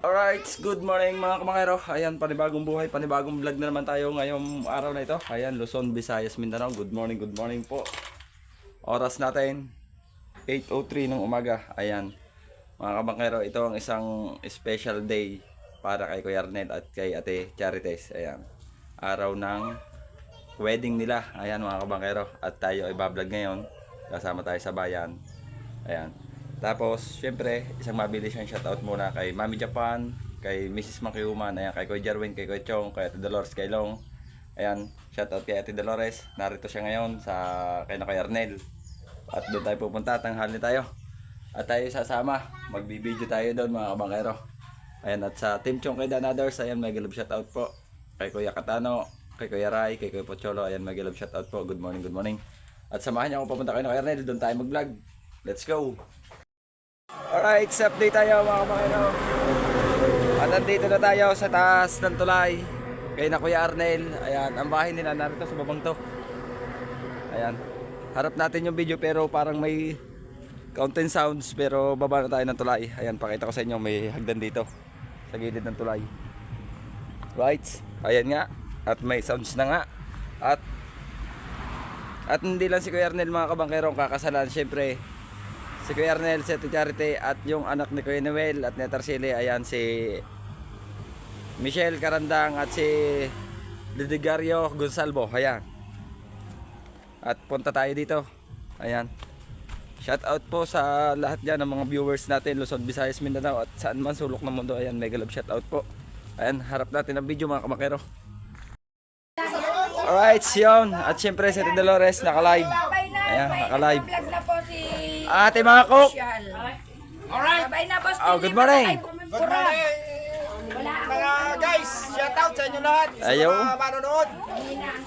Alright, good morning mga kamakero. Ayan, panibagong buhay, panibagong vlog na naman tayo ngayong araw na ito. Ayan, Luzon, Visayas, Mindanao. Good morning po. Oras natin, 8:03 ng umaga. Ayan, mga kamakero, ito ang isang special day para kay Kuya Arnel at kay Ate Charites. Ayan, araw ng wedding nila. Ayan mga kamakero, at tayo ay bablog ngayon. Kasama tayo sa bayan. Ayan. Tapos, syempre, isang mabilis siyang shoutout muna kay Mami Japan, kay Mrs. Makiuman, ayan, kay Kuya Jarwin, kay Kuya Chong, kay Ate Dolores, kay Long. Ayan, shoutout kay Ate Dolores. Narito siya ngayon sa kay Kuya Arnel. At doon tayo pupunta, tanghali tayo. At tayo sasama, magbibideo tayo doon mga kabangkero. Ayan, at sa Team Chong kay Dan Others, ayan, may galab shoutout po. Kay Kuya Katano, kay Kuya Rai, kay Kuya Pocholo, ayan, may galab shoutout po. Good morning, good morning. At samahan niyo ako papunta kay Kuya Arnel, doon tayo mag-vlog. Let's go! Alright, update tayo mga kamakino. At nandito na tayo sa taas ng tulay kay na Kuya Arnel. Ayan, ang bahay nila narito sa babang to. Ayan, harap natin yung video pero parang may counting sounds, pero baba na tayo ng tulay. Ayan, pakita ko sa inyo, may hagdan dito sa gilid ng tulay. Right, ayan nga. At may sounds na nga. At hindi lang si Kuya Arnel mga kabangkero ang kakasalan. Syempre si Kuya Arnel, si Ate Charity, at yung anak ni Kuya Noel at ni Tarsile. Ayan, si Michelle Carandang at si Lidigario Gonsalvo. Ayan. At punta tayo dito. Ayan. Shout out po sa lahat dyan ng mga viewers natin, Luzon, Visayas, Mindanao, at saan man sulok ng mundo. Ayan, mega love shout out po. Ayan, harap natin ang video mga kamakero. Alright, yun. At syempre si Ate Dolores naka-live. Ayan, naka-live. Ate mga cook. Alright. Oh, good morning. Good morning. Mga guys, shout out sa inyo lahat. Ayaw. Sa mga manonood.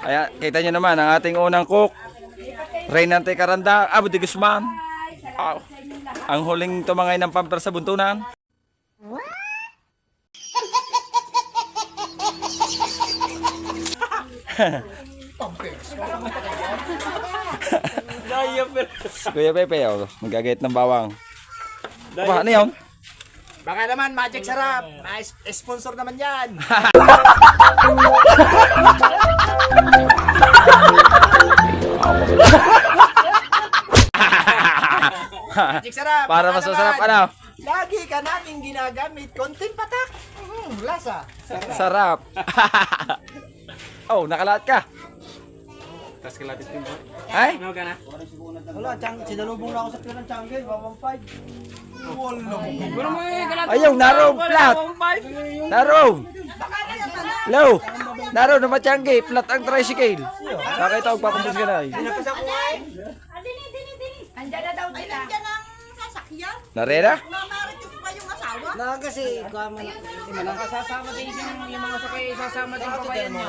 Ayan, kita nyo naman ang ating unang cook, Reynante Caranda, Abu de Guzman. Oh, ang huling tumangay ng pamper sa buntunan. Kuya Pepe, oh, magagayat ng bawang. Ano yun? Baka naman Magic Sarap. Sponsor naman yan. Magic Sarap. Para mas masarap, ano? Lagi ka namin ginagamit. Konting patak. Lasa. Sarap. Oh, nakalahat ka. Tas kalatis din po. Ay? Ano ka na? Wala, sinalubong na ako sa pira ng Changgay. 115. Ayaw, narrow flat. Narrow. Low. Narrow na matiyanggi. Flat ang tricycle. Nakita ko papumbos ka na. Andiyan na daw sila. Nandiyan ang sasakyan. Narena? Mamarites pa yung asawa. Na kasi kasasama din yung mga sakay, sasama din kabayan nyo.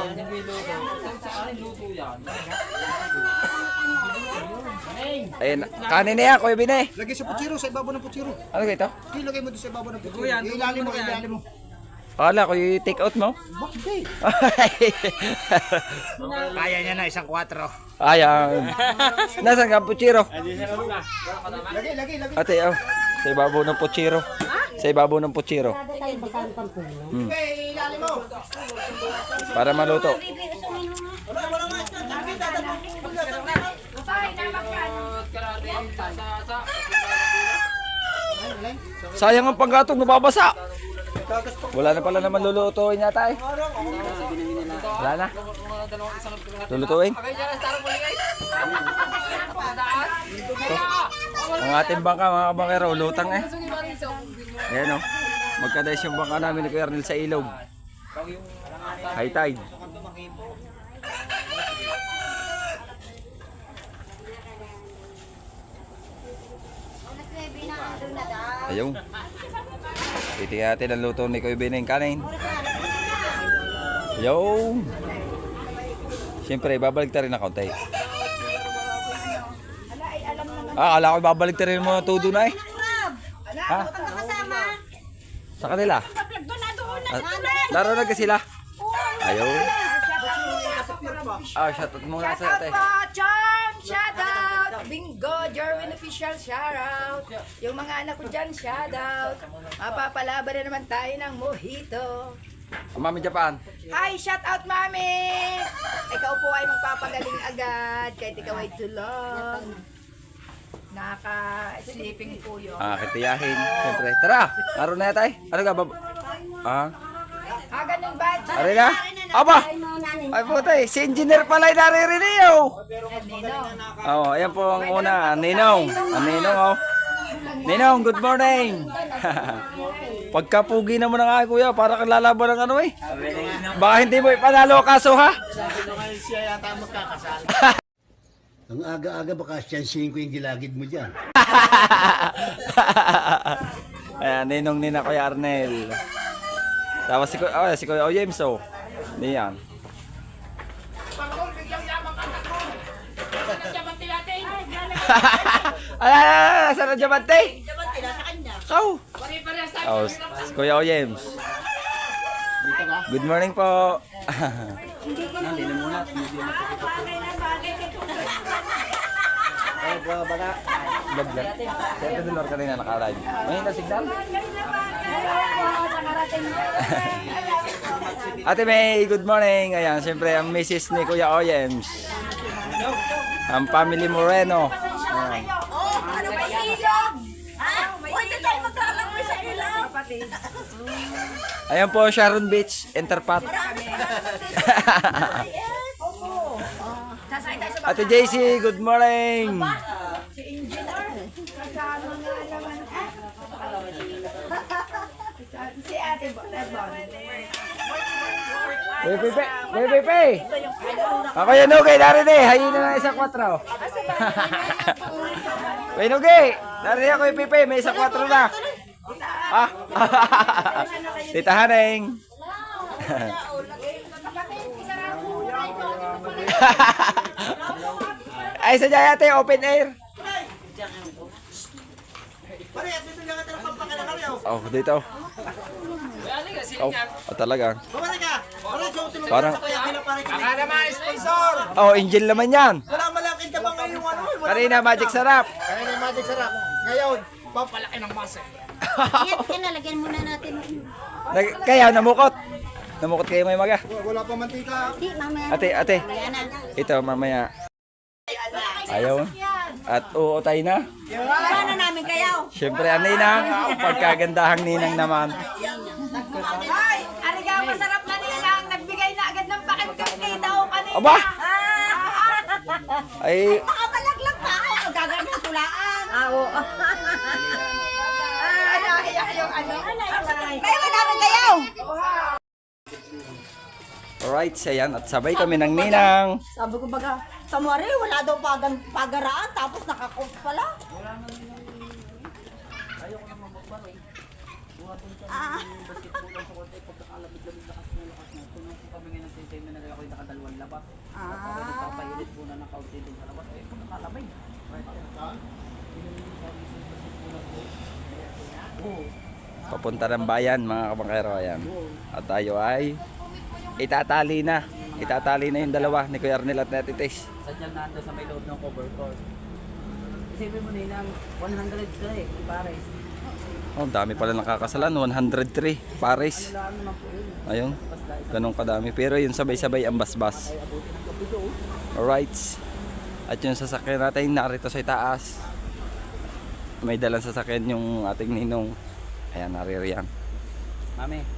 Ayun, kanin na yan, Kuya Bine. Lagay sa putsiro, sa ibabaw ng putsiro. Ano kayo ito? Ilagay mo doon sa ibabaw ng putsiro. Ilalim mo, ilalim mo. Akala ko yung take out mo. Bakit? Kaya niya na isang 4. Ayan. Nasaan ka, Puchiro? Lagay, lagay, lagay. Ate, oh. Sa ibabaw ng Puchiro. Sa ibabaw ng Puchiro. Okay, ilalim mo. Para maluto. Sayang ang panggatong, nababasa. Wala na pala naman lulutuin yata eh. Wala na. Lulutuin. Ito. Ang ating bangka mga kabangkero, lutang eh. Ayan o. Magkadayas yung bangka namin ni Kuya Arnel sa ilog. High tide. Ayaw. Titingnan natin ang luto ni Kuya Bining kanin. Yo. Siyempre, babalik ta rin na kaunti. Akala ko babalik ta rin mo todo na eh. Ha? Sa kanila? Laro na ka sila? Ayaw. Shout out muna sa ate. Shout out! Shoutout! Bingo! Jerwin Official, shoutout! Yung mga anak ko dyan, shoutout! Mapapalaban na naman tayo ng mojito. Mami Japan. Hi! Shoutout, Mami! Ikaw po ay magpapagaling agad kahit ikaw ay tulog. Naka-sleeping po yun. Kitiyahin. Siyempre. Tara! Araw na yata eh. Ano ka ba? Ganun ba? Ari na? Aba! Ay puta eh. Si engineer pala yung naririnig oh. Oh, ayan po ang una. Ninong. Ninong oh. Ninong, good morning. Pagkapugi naman ng aking kuya, para kang lalaban ng ano eh. Baka hindi mo ipanalo kaso ha? Siya yata magkakasal. Ang aga-aga baka siyansihin ko yung gilagid mo dyan. Ayan, ninong nina Kuya Arnel. Tapos si Kuya James oh. Niyan. Ay, saan ang Diamante? Diamante na sa kanya. Kau. Oh, si Kuya James. Good morning po. Vlog. Siyempre dolor kanina naka-live. May na signal? Ate May, good morning. Ayan, siyempre ang misis ni Kuya Oyems. Ang family Moreno. Ayan. Oh, ano ba silog? Ha? Pwede tayo maglalagay sa ilaw. Ayan po, Sharon Beach, Interpat. Ate JC, good morning. Si Ate Pepe. Ako yan, okay, narin eh. Hayin na ng isang 4. Wait, okay. Narin ako yung Pepe, may isang 4 na. Ah. Tita Haneng. Ay, sadya yate, open air. Pare, bibigyan ka ng pampakalakaryaw. Oh, dito. Oh, talaga. Bumalik ka. Wala, susunod Parang, sa kaya kila pare. Baka naman sponsor. oh, angel naman yan. Wala malakit ka ba ngayon ano? Kanina, Magic Sarap. Kaya na yung magic sarap. Ngayon, papalaki ng muscle. Kinalagyan muna natin. Kaya, namukot. Namukot kayo may maga. Wala pa mantika. Di, mamaya. Ate. Mamaya na. Ito, mamaya. Ayaw. At uutay na. Paano namin kayaw? Siyempre, ang ninang. Pagkagandahang ninang naman. Ay! Ariga, masarap na nilang nagbigay na agad ng pakimkim daw kanina. Aba! Ay, Nakabalaglag pa ako. Gagawin ng tulaan. Oo. Iyak yung ano. Kaya ba namin kayaw? alright, ayan. At sabay kami ng ninang. Sabi ko baga, sa Mari, wala daw pagaraan, tapos nakakot pala. Papunta ng bayan, mga kabangkero. Ayan. At tayo ay itatali na. Itatali na yung dalawa ni Kuya Arnel at ni Ate Tess. Sadyang nando sa may loob ng cover court. Isipin mo nilang 103 pares. Oh, dami pala nakakasalan. 103 pares. Ayun. Ganun kadami. Pero yun sabay-sabay ang basbas. Alright. At yung sasakyan natin narito sa itaas. May dalang sasakyan yung ating ninong. Ayan, naririyan. Mami.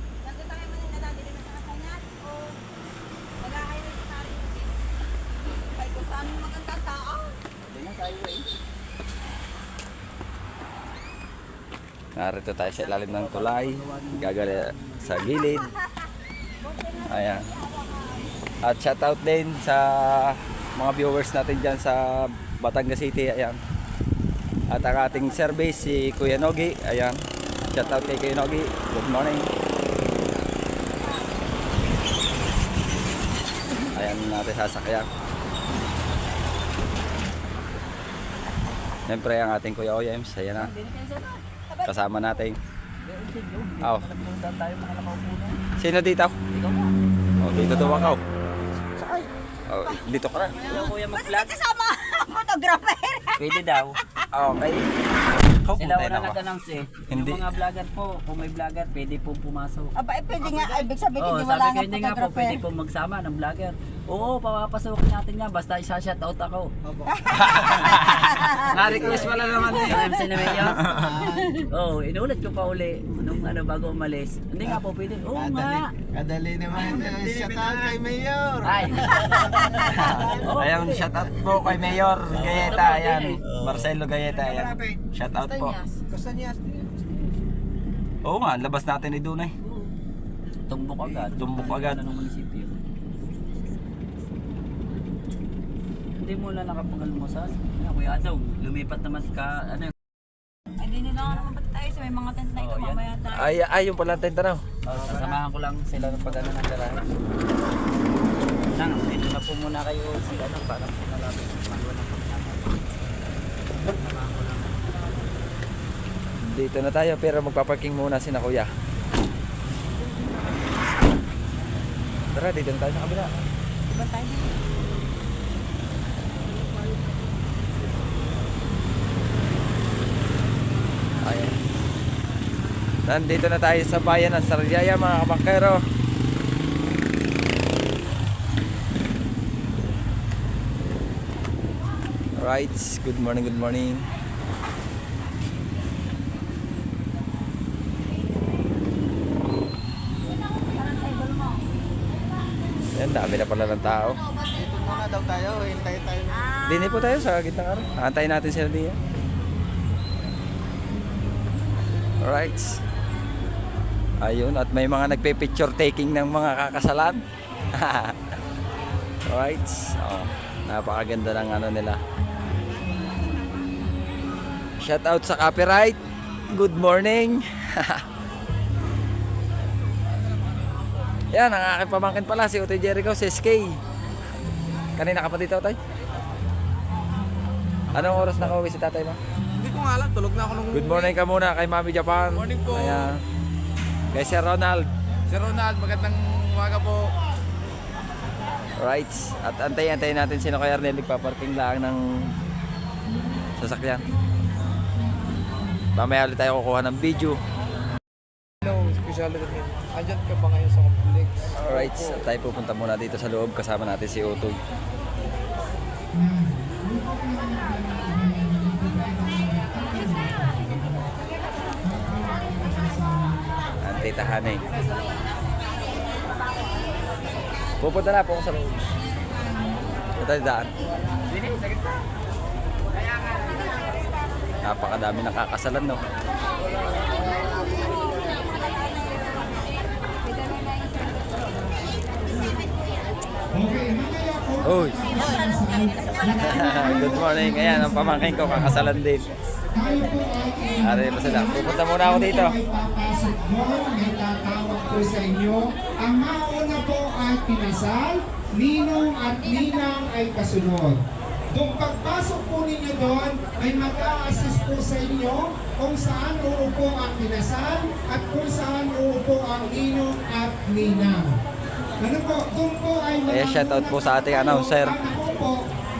Narito tayo sa ilalim ng tulay. Gagali sa gilid. Ayan. At shoutout din sa mga viewers natin dyan sa Batangas City. Ayan. At ang ating service si Kuya Nogi. Ayan. Shoutout kay Kuya Nogi. Good morning. Ayan natin sasakyan. Siyempre ang ating Kuya Oyems. Ayan na. Kasama natin. Oh. Sino dito? Oh, dito daw ako. Oh, dito ka na. Kuya mag-vlog. Kasama! photographer. Pwede daw. Okay. Ikaw po Sila tayo wala na nag-announce eh. Hindi. Yung mga vlogger po, kung may vlogger, pwede pong pumasok. Aba, pwede nga. Ay, ibig sabihin, Oo, hindi sabi wala ko nga hindi nga po, photographer. pwede pong magsama ng vlogger. Oo, papapasukin natin yan, basta isa-shoutout ako. Na-request pala naman eh. Yung MC na Mayor. Oo, inulit ko pa uli nung bago umalis. Hindi nga po pwede. Oo nga. Kadali naman. Shout out kay Mayor. Ay. Oo, Ayan, shout out po kay Mayor Gayeta. Ayan, Marcelo Gayeta. Ayan. Shout out po. Gusto niya. Oo nga, labas natin ni Dunay. tumbok agad. Tumbok agad. Ng munisipyo. Hindi mo na nakapag-almusal. Kuya Adaw, lumipat naman ka, ano Ay, di nila naman ba't tayo sa may mga tent na ito, Oo, yan. mamaya tayo. Ay, yung pala ang tenta raw. sasamahan ko lang sila ng pag-ano ng garahe. Nang, dito na po muna kayo sila ano, para po malapit sa magawa ng pagkakas. Sasamahan ko lang. Dito na tayo pero magpaparking muna si na kuya. Tara, dito na tayo sa kabila. Diba tayo dito? Ayan. Nandito na tayo sa bayan ng Sariaya mga kabangkero. Right, good morning, good morning. Yan, dami na pala ng tao. Dito muna daw tayo. Hintay tayo. Dini po tayo sa gitna araw. Antayin natin sila diyan. Alright. Ayun, at may mga nagpe-picture taking ng mga kakasalan. Alright. Oh, napakaganda ng ano nila. Shout out sa copyright. Good morning. Yan, ang aking pamangkin pala si Utoy Jericho, si SK. Kanina ka pa dito, Utoy? Anong oras nakauwi si tatay mo? Hindi ko nga alam. Tulog na ako nung... Good morning ka muna kay Mami Japan. Morning po. Ayan. Kay Sir Ronald. Sir Ronald, magandang umaga po. Right. At antayin natin sino kay Arnel. Nagpaparking lang ng sasakyan. Mamaya ulit tayo kukuha ng video. Hello, specialty din. Andyan ka ba ngayon sa complex? Alright. At tayo pupunta muna dito sa loob. Kasama natin si Utoy. Ang tita Hanay. Pupunta na po ako sa loob. Ito yung daan. Napakadami nakakasalan, no? Uy! Good morning. Ayan, ang pamangkin ko, kakasalan din. Ari pa sila. Pupunta muna ako dito. Papasok mo, may tatawag po sa inyo. Ang mauna po ay pinasal, ninong at ninang ay kasunod. Kung pagpasok po ninyo doon, ay mag-a-assist po sa inyo kung saan uupo ang pinasal at kung saan uupo ang ninong at ninang. Ano po, doon po ay Ayan, shoutout po sa ating announcer. Ako po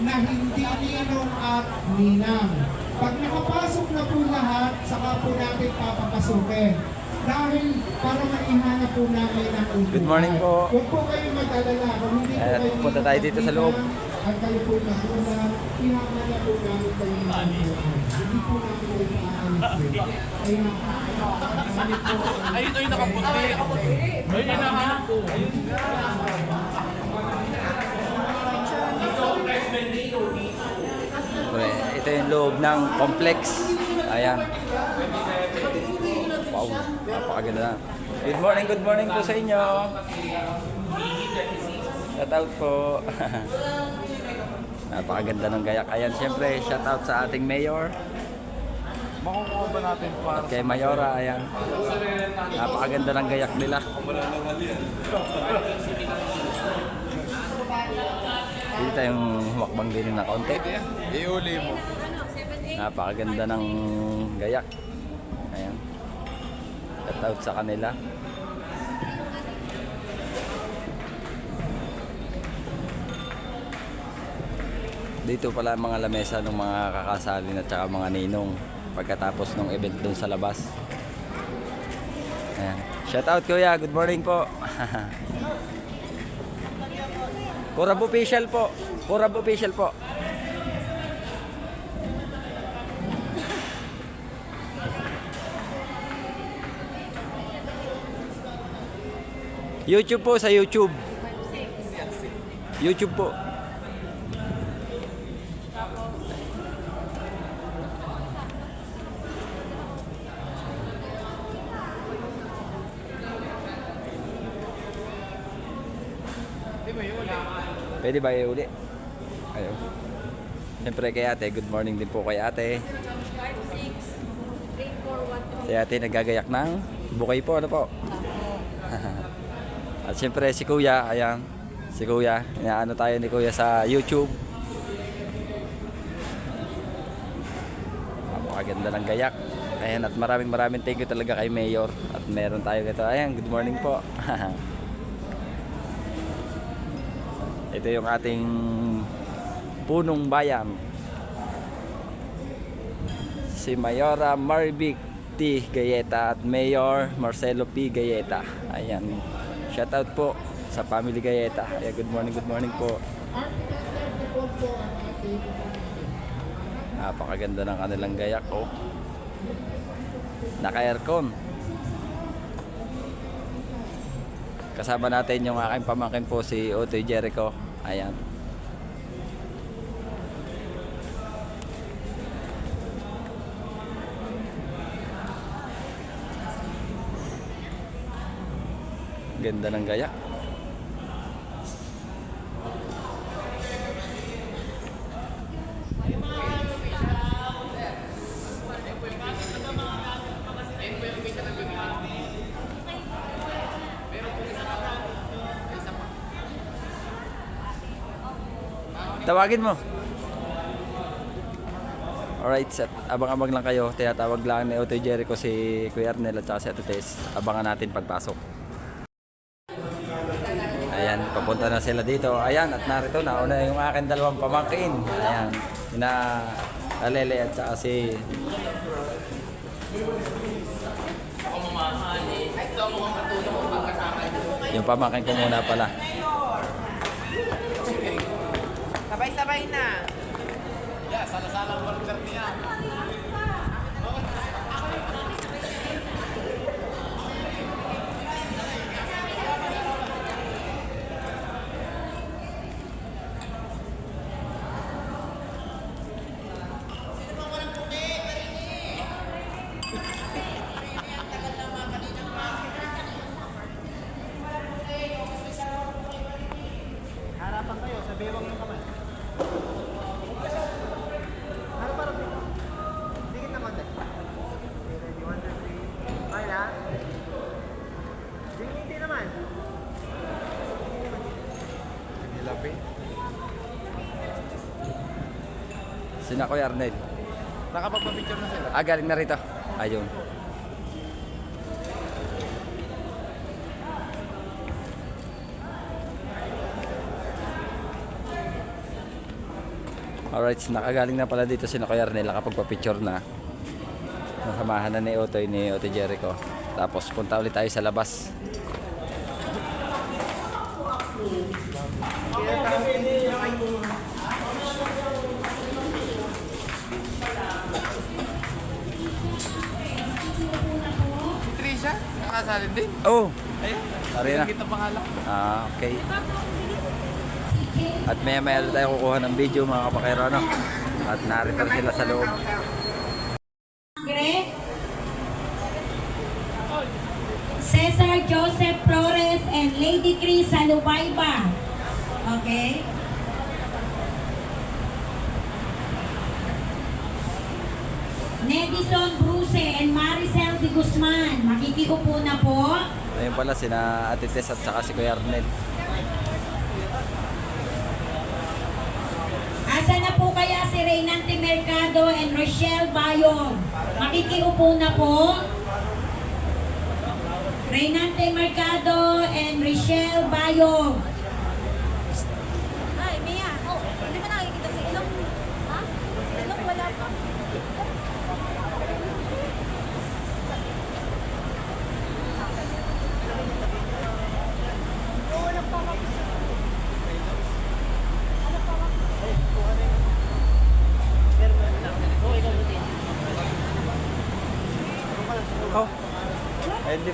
na hindi ninong at ninang. Pag nakapasok na po lahat, saka po natin papapasukin. Dahil para maihanap po namin ang upuan. Good morning po. Huwag po kayong mag-alala. Kung hindi po Ayan, kayo punta tayo dito sa loob. At kayo po nakunan, ihanap po namin kayo ng upuan. Hindi po namin kayo paaalis. Ayan. Ayun yung nakaputi. Ayun yung nakaputi. Ito yung loob ng complex. Ayan. Wow, napakaganda na. Good morning po sa inyo. Shout out po. Napakaganda ng gayak. Ayan, siyempre, shout out sa ating mayor. Makukuha ba natin para At kay Mayora, ayan. Napakaganda ng gayak nila. Dito tayong humakbang din na konti. iuli mo? Napakaganda ng gayak. Ayan. Shout out sa kanila. Dito pala ang mga lamesa ng mga kakasalin at saka mga ninong pagkatapos ng event doon sa labas. Ayan. Shout out kuya, good morning po. Kurab official po. Kurab official po. YouTube po sa YouTube. YouTube po. Pwede ba uli? Ayaw. Siyempre kay ate, good morning din po kay ate. Si ate nagagayak ng bukay po, ano po? At siyempre si kuya, ayan. Si kuya, inaano tayo ni kuya sa YouTube. Napakaganda ng gayak. Ayan, at maraming thank you talaga kay Mayor. At meron tayo ito. Ayan, good morning po. Ito yung ating punong bayan. Si Mayora Marvic T. Gayeta at Mayor Marcelo P. Gayeta. Ayan. Shout out po sa family Gayeta. Ayan, good morning po. Napakaganda ng kanilang gayak, oh. Naka-aircon. Kasama natin yung aking pamangkin po si Otoy Jericho. Ayan. Ganda ng gaya. Tawagin mo. Alright, set. Abang-abang lang kayo. Tinatawag lang ni Otoy Jericho si Kuya Arnel at saka si Ate Tess. Abangan natin pagpasok. Ayan, papunta na sila dito. Ayan, at narito na una yung akin dalawang pamangkin. Ayan, ina Alele at saka si yung pamangkin ko muna pala. Sabay-sabay na. Harapan kayo, sa bewang yung kamay. Harap-harap dito. Dikit na konti. Ready, 1, 2, 3. Kaya. Hindi naman. Nilapi. Sina Kuya Arnel. Nakapagpapicture na sila. Galing na rito. Ayun. Alright, nakagaling na pala dito si Kuya Arnel. Nakapagpa-picture na. Nasamahan na ni Otoy Jericho. Tapos punta ulit tayo sa labas. Si Trisha, nakasalin din. Oh! Ayun, Sorry na. kita pangalan. Okay. At maya tayo kukuha ng video mga kapakero, ano? At narito sila sa loob. Cesar Joseph Flores and Lady Cris Salubayba. Okay? Nedison Bruce and Maricel de Guzman. Makikiupo na po. Ayun pala sina Ate Tess at saka si Kuya Arnel. Asa na po kaya si Reynante Mercado and Rochelle Bayong? Makikiupo na po. Reynante Mercado and Rochelle Bayong. Ay, Mia. Oh, hindi ba nakikita sa ilong?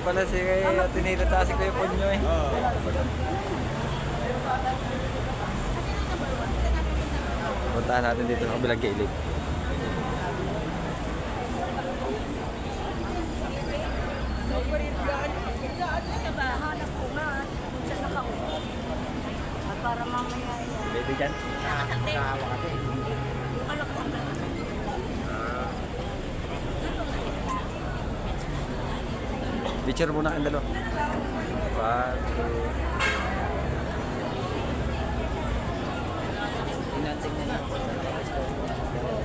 pala si Tinito ta si Kuya Ponyo eh. Puntahan natin dito sa kabilang gilid. Para mamaya Pwede dyan. Picture muna ang dalawa. 1, 2. Tingnan niyo po sa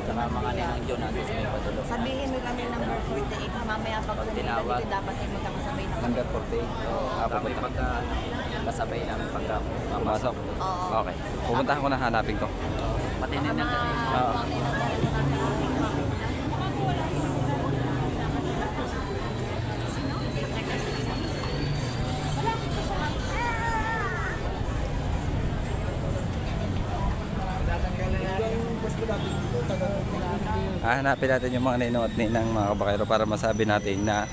saka mga ninang John natin sa may patulog. sabihin mo kami number 48. Mamaya pag Pag pumunta tinawag. dito, dapat ay magkakasabay na kami. Number 48. Kami pagka kasabay namin pagka Pumasok. Oo. Okay. Pupuntahan ko na hanapin ko. Pati ninang Oo. Hanapin natin yung mga ninong at ninang mga kabakero para masabi natin na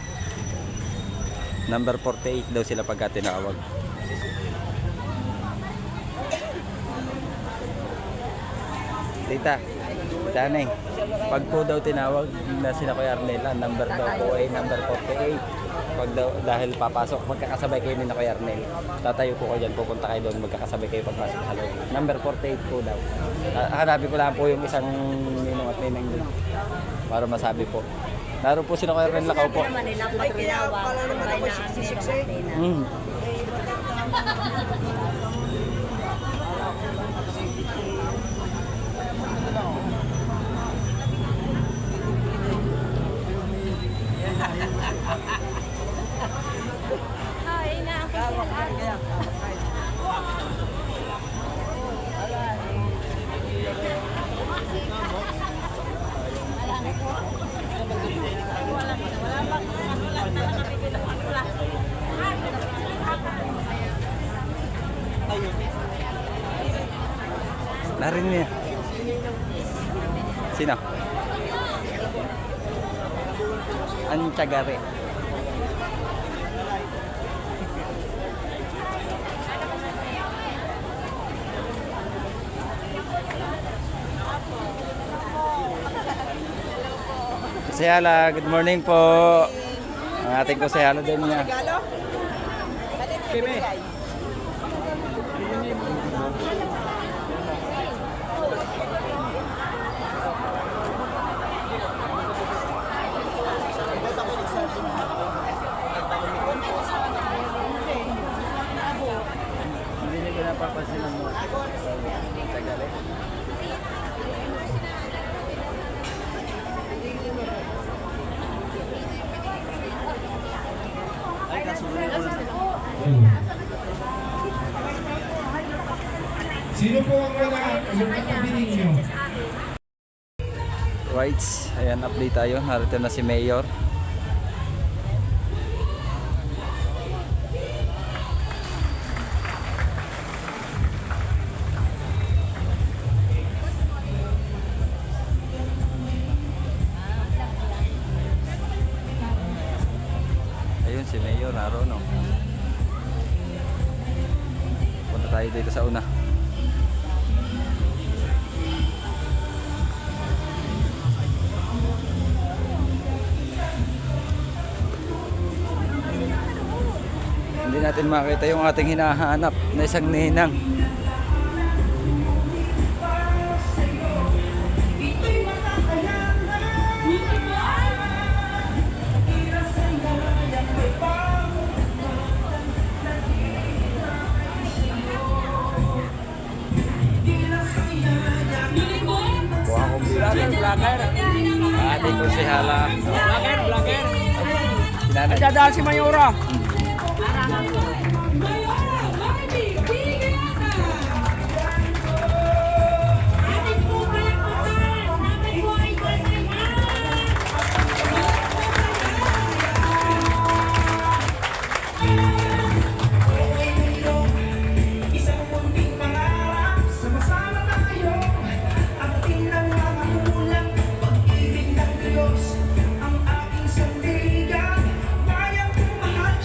number 48 daw sila pagka tinawag. Tita, Daneng, pag po daw tinawag na sila Kuya Arnel, ang number daw po ay number 48. Pag daw, dahil papasok, magkakasabay kayo ni na Kuya Arnel. Tatayo po kayo dyan, pupunta kayo doon, magkakasabay kayo pagpasok sa loob. Number 48 po daw. Hanapin ko lang po yung isang ninong at ninang doon para masabi po. Naroon po sila Kuya Arnel Lakaw po. Ay, kaya pala naman ako 66 eh. Mm. Narinig niya. Sino? Anchagare. Sayala, good morning po. Ang ating ko sayala din niya. Kimi. Hindi niya pinapapansin ang mga Tagale. Sino po ang wala? Yung katabi ninyo? Rights, ayan, update tayo. Narito na si Mayor. Ayun si Mayor, naroon no. Punta tayo dito sa una. Hindi natin makita yung ating hinahanap na isang ninang. Buha kong vlogger. Ating ko si Hala. Vlogger. Dadaan si Mayora. Ang aking sandigan, bayang kumahal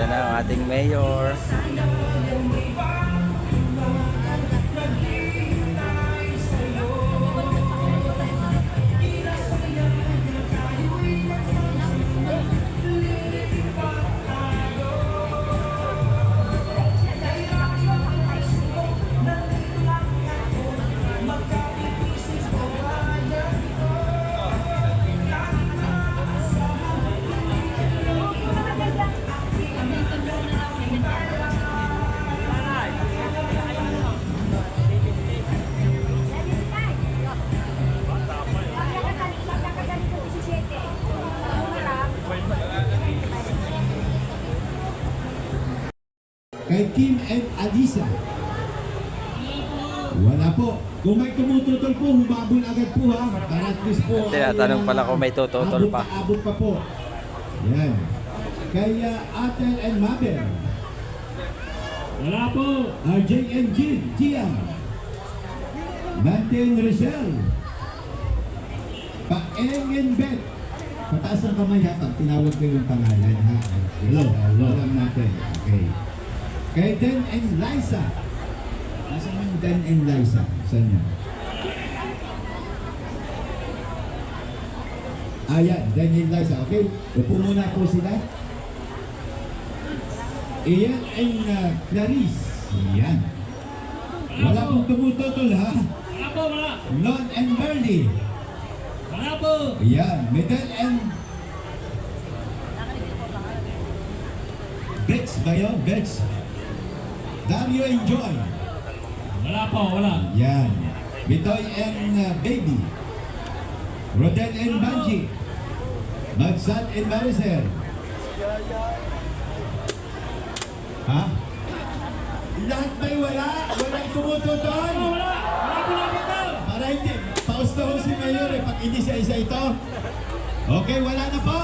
Ayan na ang ating mayor. Kay Kim and Alisa. Wala po. Kung may tumututol po, humabol agad po ha. Para at least po. Tinatanong pala kung may tututol pa. Abot pa po. Yan. Kay Atel and Mabel. Wala po. RJ and Gian. Nante and Rochelle. Paeng and Beth. Pataas ang kamay ha pag tinawag ko yung pangalan ha. Hello. Alam natin. Okay. Kay Dan and Liza. Nasaan yung Dan and Liza? Saan yan? Yan. Dan and Liza. Okay? Upo muna po sila. Ian and Clarice. Yan. Wala pong tumututol ha? Wala po, wala. Lon and Merly. Wala po. Yan. Medel and Bex ba yun? Bex. Dario and Joy. Wala po, wala. Yan. Bitoy and Baby. Rodel and Banji. Magsan and Maricel. Ha? Lahat ba'y wala? Walang tumututol? Wala. Wala po namin ito. Para hindi. Paus na ho si Mayor eh. Pag hindi siya isa ito. Okay, wala na po.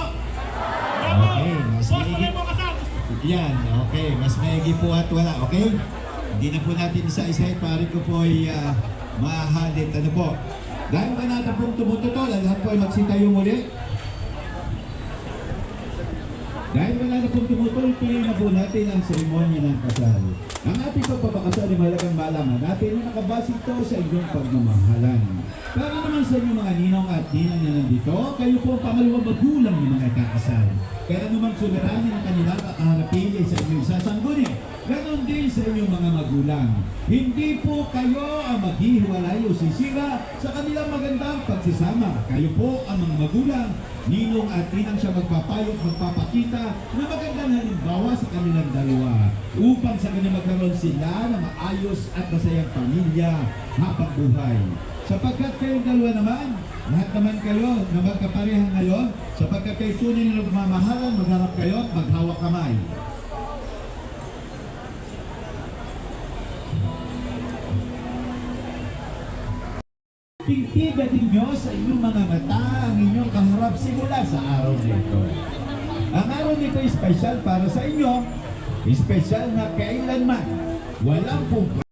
Okay, mas maigi. Yan, okay. Mas maigi po at wala. Okay? Hindi na po natin isa-isa. Pare ko po ay mahahalit. Ano po? Dahil ba natin pong tumututol, lahat po ay magsitayo muli. Dahil wala na pong tumutol, tuloy na po natin ang seremonya ng kasal. Ang ating pagpapakasal ay mahalagang malaman natin na nakabase ito sa inyong pagmamahalan. Para naman sa inyong mga ninong at ninang na nandito, kayo po ang pangalawang magulang ng mga kakasal. Kaya namang suliranin ang kanilang kakaharapin ay sa inyong sasangguni. Ganon din sa inyong mga magulang. Hindi po kayo ang maghihiwalay o sisira sa kanilang magandang pagsisama. Kayo po ang mga magulang, ninong at ninang siya magpapayo at magpapakita na magandang halimbawa sa kanilang dalawa upang sa kanya magkaroon sila ng maayos at masayang pamilya habang buhay. Sapagkat kayong dalawa naman, lahat naman kayo na magkaparehang ngayon, sapagkat kayo tunay na nagmamahalan, magharap kayo at maghawak kamay. Tingtigatin nyo sa inyong mga mata ang inyong kaharap simula sa araw na ito. Ang araw nito ay special para sa inyo, special na kailanman. Walang pong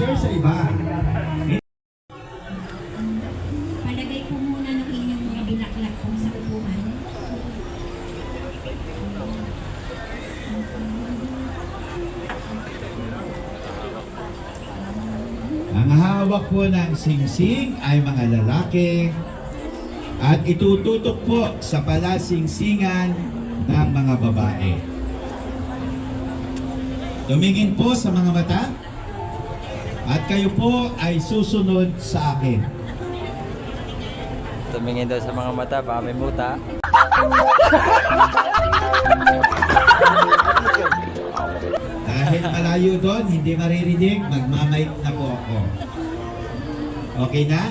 i-share sa iba. Palagay po muna ng inyong mga binaklak po sa upuan. Ang hawak po ng singsing ay mga lalaki at itututok po sa palasingsingan ng mga babae. Tumingin po sa mga mata at kayo po ay susunod sa akin. Tumingin daw sa mga mata, baka may muta. Dahil malayo doon, hindi maririnig, magmamic na po ako. Okay na?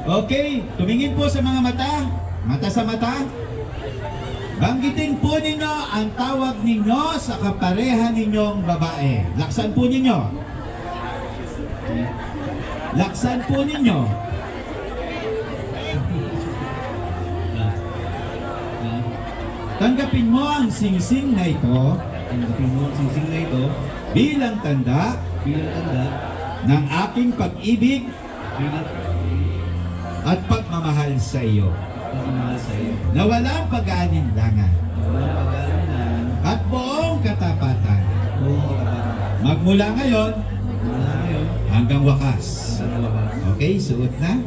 Okay, tumingin po sa mga mata. Mata sa mata. Banggitin po ninyo ang tawag ninyo sa kapareha ninyong babae. Laksan po ninyo. Laksan po ninyo. Tanggapin mo ang singsing na ito. Tanggapin mo ang singsing na ito bilang tanda ng aking pag-ibig at pagmamahal sa iyo. Na walang pag-aalinlangan at buong katapatan. Magmula ngayon hanggang wakas. Okay, suot na.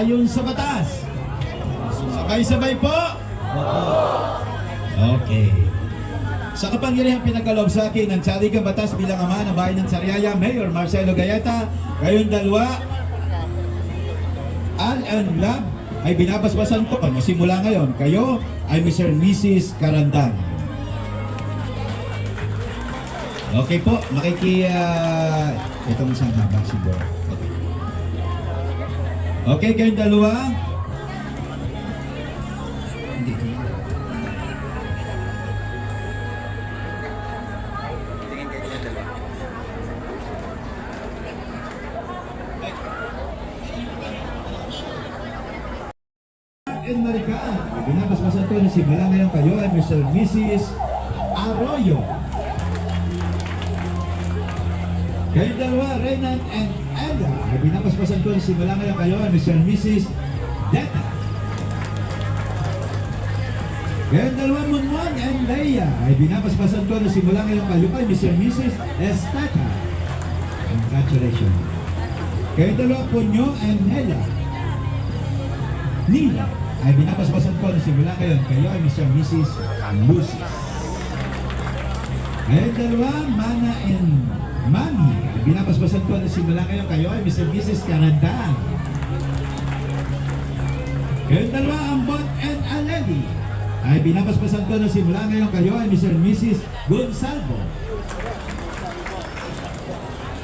Ayon sa batas. Sabay-sabay po. Okay. Sa kapangyarihang pinagkaloob sa akin ng Saligang Batas bilang ama ng bayan ng Sariaya, Mayor Marcelo Gayata, kayong dalawa, Al and Lab, ay binabasbasan ko. Simula ngayon, kayo ay Mr. and Mrs. Karandan. Okay po, itong isang haba siguro. Okay, kayong dalawa. Hindi. And Marikaan, binabasbasan ko na simula ngayon kayo ay Mr. and Mrs. Arroyo. Kayong dalawa, Renan and Ella, ay binabasbasan ko na simula ngayon kayo ay Mr. and Mrs. Deta. Kayong dalawa, Munwan and Leia, ay binabasbasan ko na simula ngayon kayo ay Mr. and Mrs. Esteta. Congratulations. Kayong dalawa, Punyo and Nila, ay binabasbasan ko na simula ngayon kayo ay Mr. and Mrs. Lucis. Kayong dalawa, Mana and Mami, binabasbasan ko na simula ngayon kayo ay Mr. Mrs. Karandan. Kayong dalawa, Ambot and Betty ay binapaspasan ko na simula ngayon kayo ay Mr. and Mrs. Gonsalvo.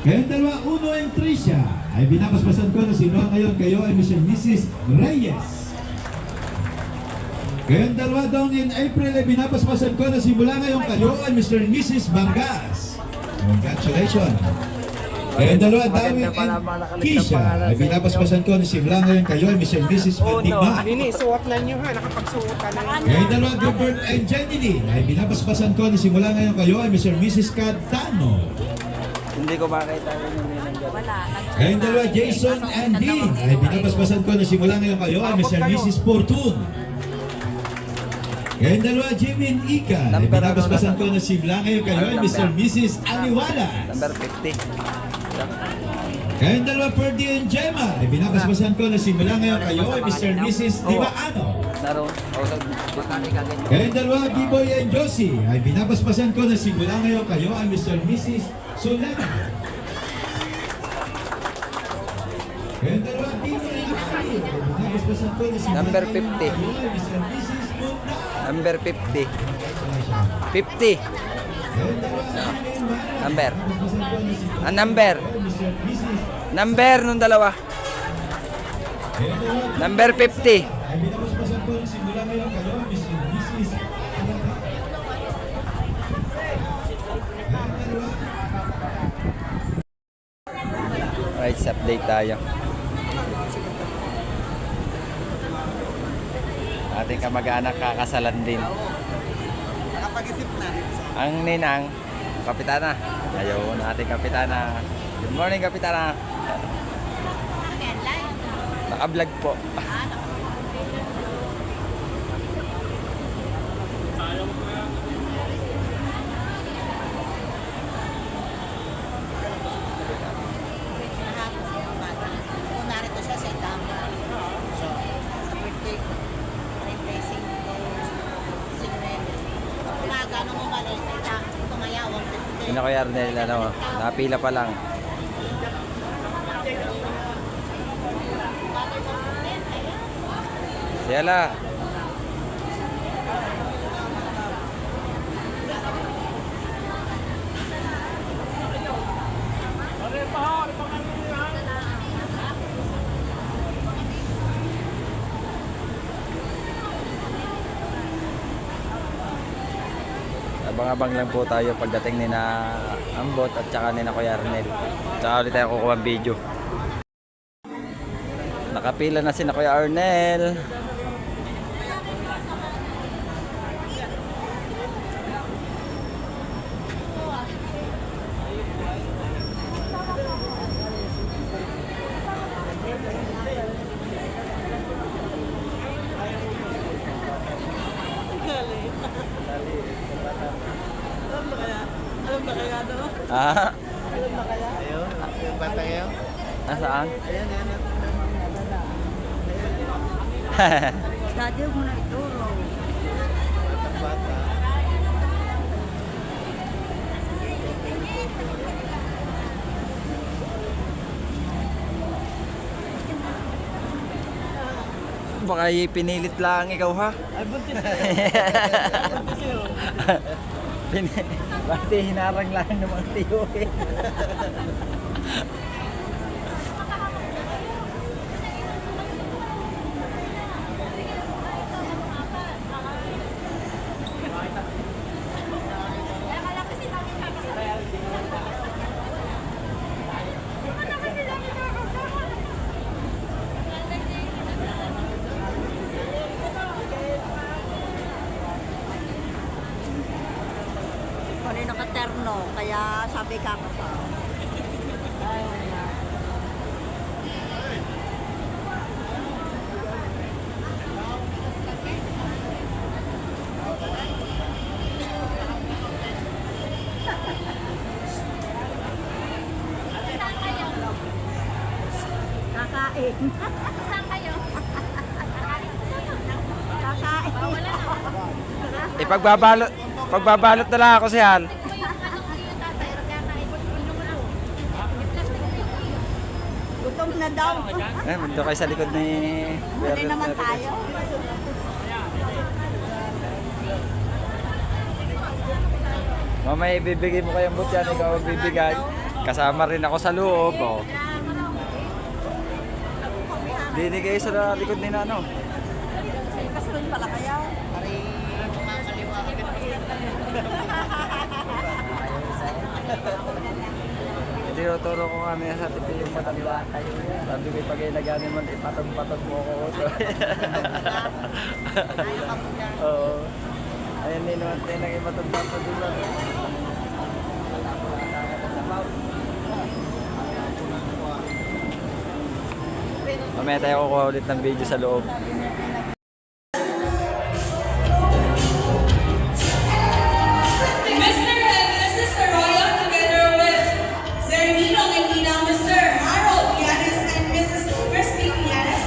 Kayong dalawa, Uno and Tricia, ay binapaspasan ko na simula ngayon kayo ay Mr. and Mrs. Reyes. Kayong dalawa, Dawn in April, ay binapaspasan ko na simula ngayon kayo ay Mr. and Mrs. Bangas. Congratulations! Kayong dalawa, Dawn and Keisha, ay binapaspasan ko na simula ngayon kayo ay Mr. and Mrs. Fatima. Nini, suot na nyo ha. Nakapagsuot ka na. Kayong dalawa, Gilbert and Jenny, ay binapaspasan ko na simula ngayon kayo ay Mr. and Mrs. Catano. Hindi ko makita rin yung ninang dyan. Kayong dalawa, Jason and Dean, ay binapaspasan ko na simula ngayon kayo ay Mr. and Mrs. Fortune. Kayong dalawa, Jimmy and Ika, ay binapaspasan ko na simula ngayon kayo ay Mr. and Mrs. Aliwalas. Number 50. Kayong dalawa, Ferdy and Gemma, ay binapaspasan ko na simula ngayon kayo ay Mr. and Mrs. Dibaano. Naroon. Kayong dalawa, B-Boy and Josie, ay binapaspasan ko na simula ngayon kayo ay Mr. and Mrs. Solana. Kayong dalawa, B-Boy and Josie, ay binapaspasan ko na simula Number ngayon 50. kayo ay Mr. and Mrs. Munda. Number 50. 50. Kayong dalawa, Number. binapaspasan ko na simula Ang number. Mr. and Mrs. Number nung dalawa. Kayong dalawa, Number 50. ay binapaspasan ko na simula ngayon kayo ay Mr. and Mrs. Alaba. Right, update tayo. Ating kamag-anak kakasalan din. Nakapag-isip na. Ang ninang, kapitana. Ayun, ating kapitana. Good morning, kapitana. Naka-vlog po. Kung narito siya sa Itama. So, sa birthday ko, replacing si Rene. Pag umaga nung umalis, tumayawang birthday. Sino ko Yarnel, ano, napila pa lang. Siyala. Abang-abang lang po tayo pagdating ni na Ambot at saka ni na Kuya Arnel. Tsaka ulit tayo kukuha ng video. Nakapila na si na Kuya Arnel. Alam ba kaya daw? Ah, Ayun, yung bata ngayon. nasaan? Ayan, ayan. Dati mo na ituro. Batang bata. Baka pinilit lang ikaw ha? Ay, buntis. Bakit hinarang lang ng mga tiyo eh. Kung ano nakaterno, kaya sabi ka ko pa. Kakain. Saan kayo? Kakain. Pagbabalot na lang ako siyan. Gutom na daw. Eh, dito kayo sa likod ni... Huli naman tayo. Mamaya ibibigay mo kayang butyan, ikaw ang bibigay. Kasama rin ako sa loob. Oh. Dini kayo sa likod ni Nano. Tinuturo ko kami sa tipi yung matanda. Sabi ko pag ilaganin mo, ipatag-patag mo ko. Oo. Ayun din naman tayo naging matanda pa dito. Mamaya tayo kukuha ulit ng video sa loob. Mr. and Mrs. Arroyo, together with their ninong and ninang, Mr. Harold Llanes and Mrs. Christy Llanes,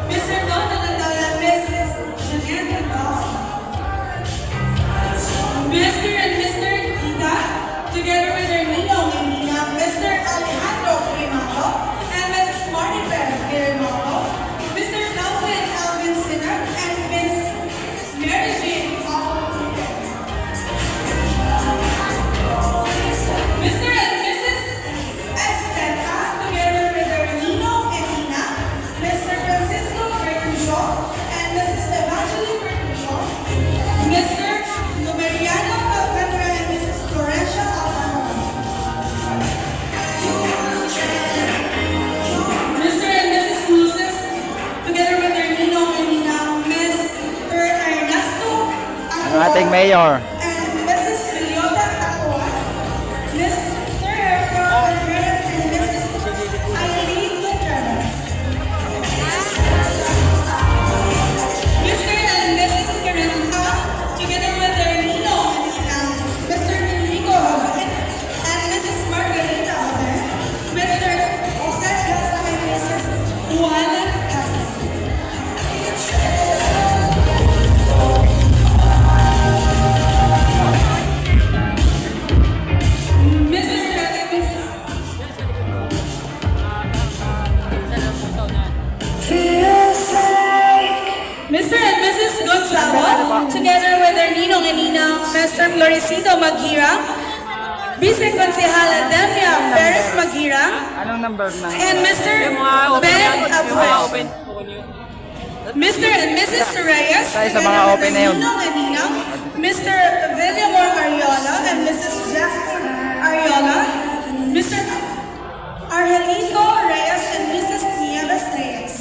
Mr. Donald and Mrs. Jeanette Candela, Mr. and Mr. Tita, together with their ninong and ninang, Mr. Alejandro Primato and Mrs. Maribel Guillermo, Mr. Melvin Alvin Sinner and Miss Mary Jane Mr. and Mrs. Esteta, together with their Nino and Nina, Mr. Francisco Bertuccio and Mrs. Evangeline Bertuccio, Mr. Numeriano Alcantara and Mrs. Florencia Alcantara. Mr. and Mrs. Luces, together with their Nino and Nina, Mr. Ernesto Ang ating mayor. and Mrs. Villota Tacuan, Mr. Herco Contreras and Mrs. Eileen Contreras. Mr. and Mrs. Carenta, together with their Nino and Nina, Mr. Enrico Robin and Mrs. Margarita Robin, Mr. Jose Casa and Mrs. Juana Casa. Mrs. and Mrs. Mr. and Mrs. Gonzalo, together with their ninong and ninang, Mr. Florecito Maghira, Vice Consejala Demia Perez Maghira, Anong number na? and Mr. Ben Abuel. Mr. and Mrs. Reyes, Tayo sa mga together with open na their yun. ninong and ninang, Mr. Villamor Ariola and Mrs. Jasper Ariola, Mr. Argelito Reyes and Mrs. Nieves Reyes.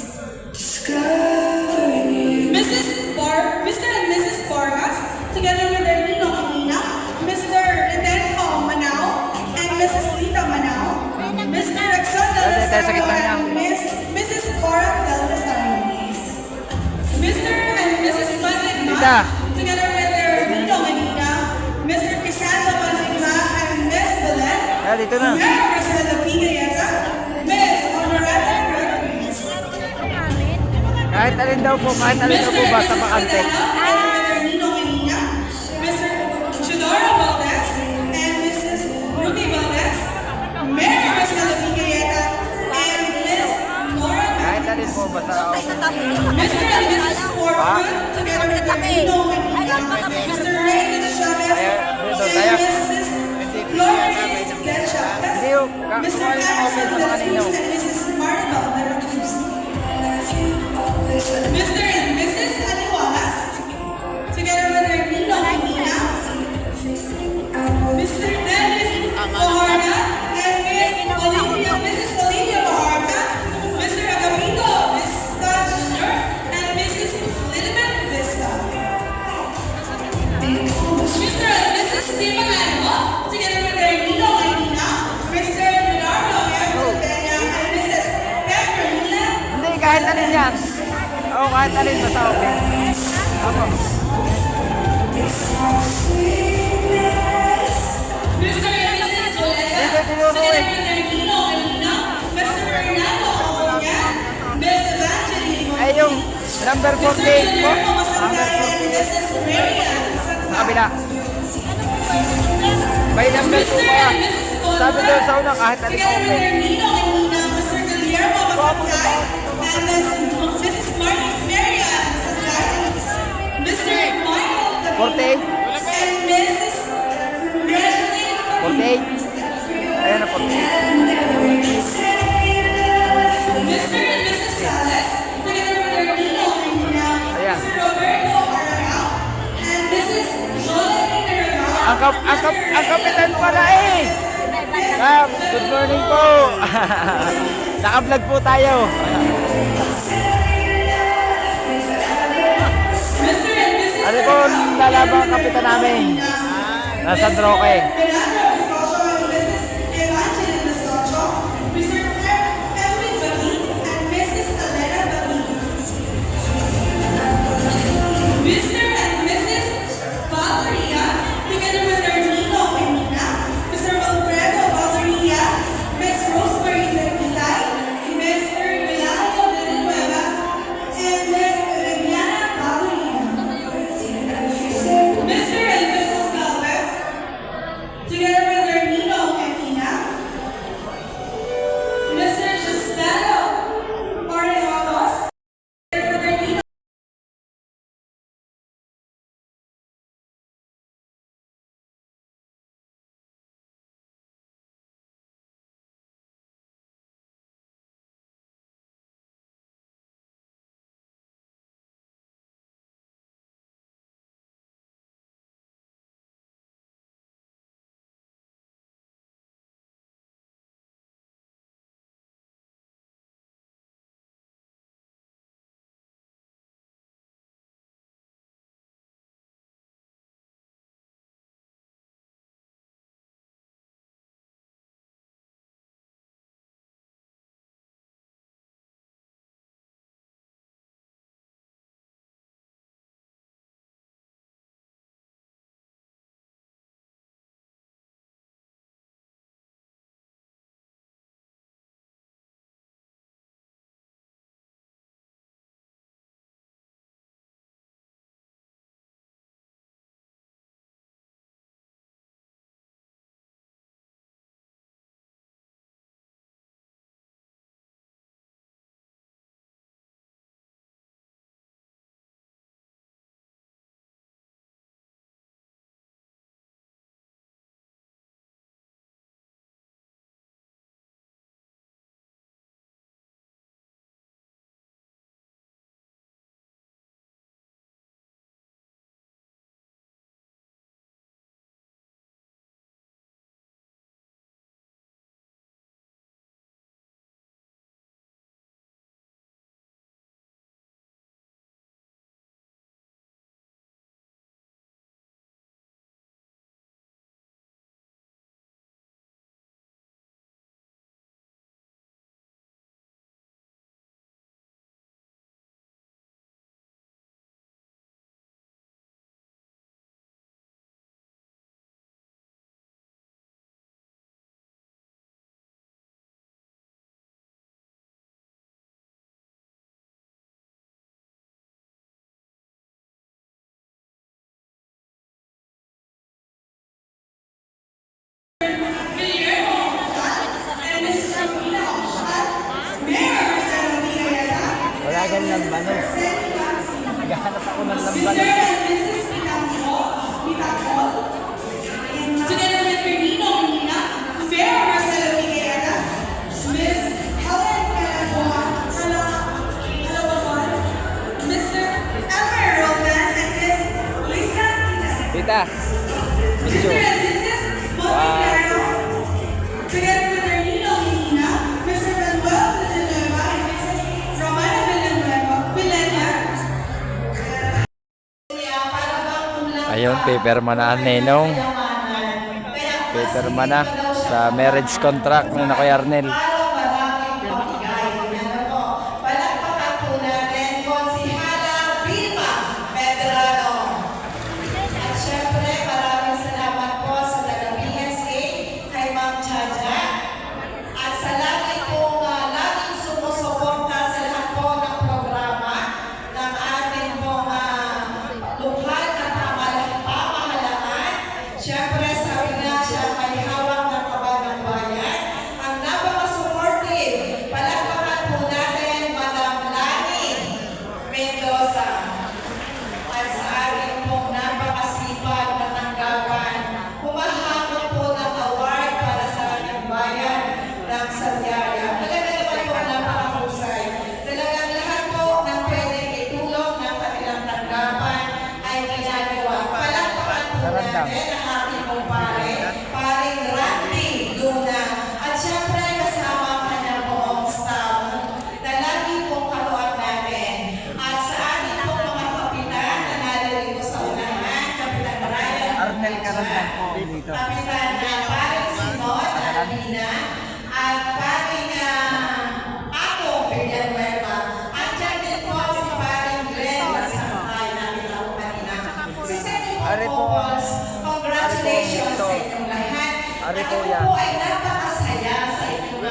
Mr. and Mrs. Borgas, together with their ninong and ninang, Mr. Redenco Manao and Mrs. Lita Manao, Mr. Rexon Del Tayo sa Rosario gitna niya. and Mrs. Cora Del Rosario. Mr. and Mrs. Manigma, Tita. together with their ninong and ninang, Mr. Crisanto Manigma and Miss Belen, Dito na. Mayor Marcelo Pigayeta, Miss Honorata Rodriguez. Kahit alin daw po, kahit alin daw po ba sa bakante. Mr. Chudora Valdez and Mrs. Ruby Valdez, Mayor Marcelo Pigayeta, and Miss Nora Kahit alin po ba sa Mr. and Mrs. Fortune, together with their ninong and ninang, Mr. Raymond Chavez, and Mrs. Flores Del Chavez, Mr. Anderson Del Cruz, and Mrs. Maribel De La Cruz. Mr. and Mrs. Aliwalas, together with their ninong and ninang, Mr. Dennis Baharna and Mrs. Olivia Baharna, Mr. Agapito Vista Jr. and Mrs. Lilibet Vista. Mr. and Mrs. Stephen Ango, together with their ninong and ninang, Mr. Leonardo Herbo Peña and Mrs. Petronila. Hindi, kahit alin yan. Oo, kahit alin basta okay. Ako. Mr. and Mrs. Joleta, together with their ninong and ninang, Mr. Fernando Obonya, Miss Evangeline Ay, yung number 48 Mr. po. Guillermo Number Masangkay and Mrs. Marian Sa Sangkay. kabila. May number po Mr. kaya. and Mrs. Sabi doon sa una, kahit alin together with okay. their ninong and ninang, Mr. Guillermo Masangkay and Mrs. Marian Sangkay, Mr. Michael David 48. and Mrs. Ang kapitan pala eh. Kap, good morning po. Naka-vlog po tayo. Ano po lalabang kapitan namin? Nasa Roque. Mr. and Mrs. Valeria, together with their Nino and Nina, Mr. Alfredo Valeria, Ms. Rosemary Lagutay, Mr. Yolanda Villanueva, and Ms. Viviana Valeria. Mr. and Mrs. Galvez, together with their Nino and Nina, Mr. Justelo Orejolos, together with their Nino. Wala gan lambano. Naghahanap ako ng Mr. lambano. and Mrs. Mitacol, together with Firmino and Nina, Vera Marcelo Figueroa, Ms. Helen Calabawan, Mr. Elmer Roldán, and Ms. Lisa Tita. Tita. Mr. and Mrs. Montevideo, together with their Nino and Nina, Mr. Manuel Villanueva, and Mrs. Romana Villena. Ayun, paperman na ang Nenong. Paperman na sa marriage contract ni Kuya Arnel. Palakpakan po natin, Konsihala Vilma Medrano. At syempre, maraming salamat po sa taga-PSA kay Ma'am Chacha. At sa lagi pong laging sumusuporta sa lahat po ng programa ng ating pong lukhal at pamahalaan. Syempre, sabi nga siya, may hawak ng kabal ng bayan. Ang napaka-supportive, palakpakan po natin, Madam Lani Mendoza. At sa ating pong napakasipag na tanggapan, humahamon po ng award para sa ating bayan ng Sariaya. Talaga naman po napakahusay. Talagang lahat po ng pwedeng itulong ng kanilang tanggapan ay ginagawa. Palakpakan po natin. natin ang ating kumpare, paring Randy Luna. At syempre kasama ang kanyang buong staff na lagi pong katuwag natin. At sa ating pong mga kapitan na narito sa unahan, Kapitan Brian Arnel Carandang po dito. Kapitan paring Simon Alvina at paring Atong Villanueva. Andiyan din po si paring Glenn Sangkay na kita po kanina. Si Senator Pauls, congratulations sa inyong lahat. At ako po ay napakasaya sa inyong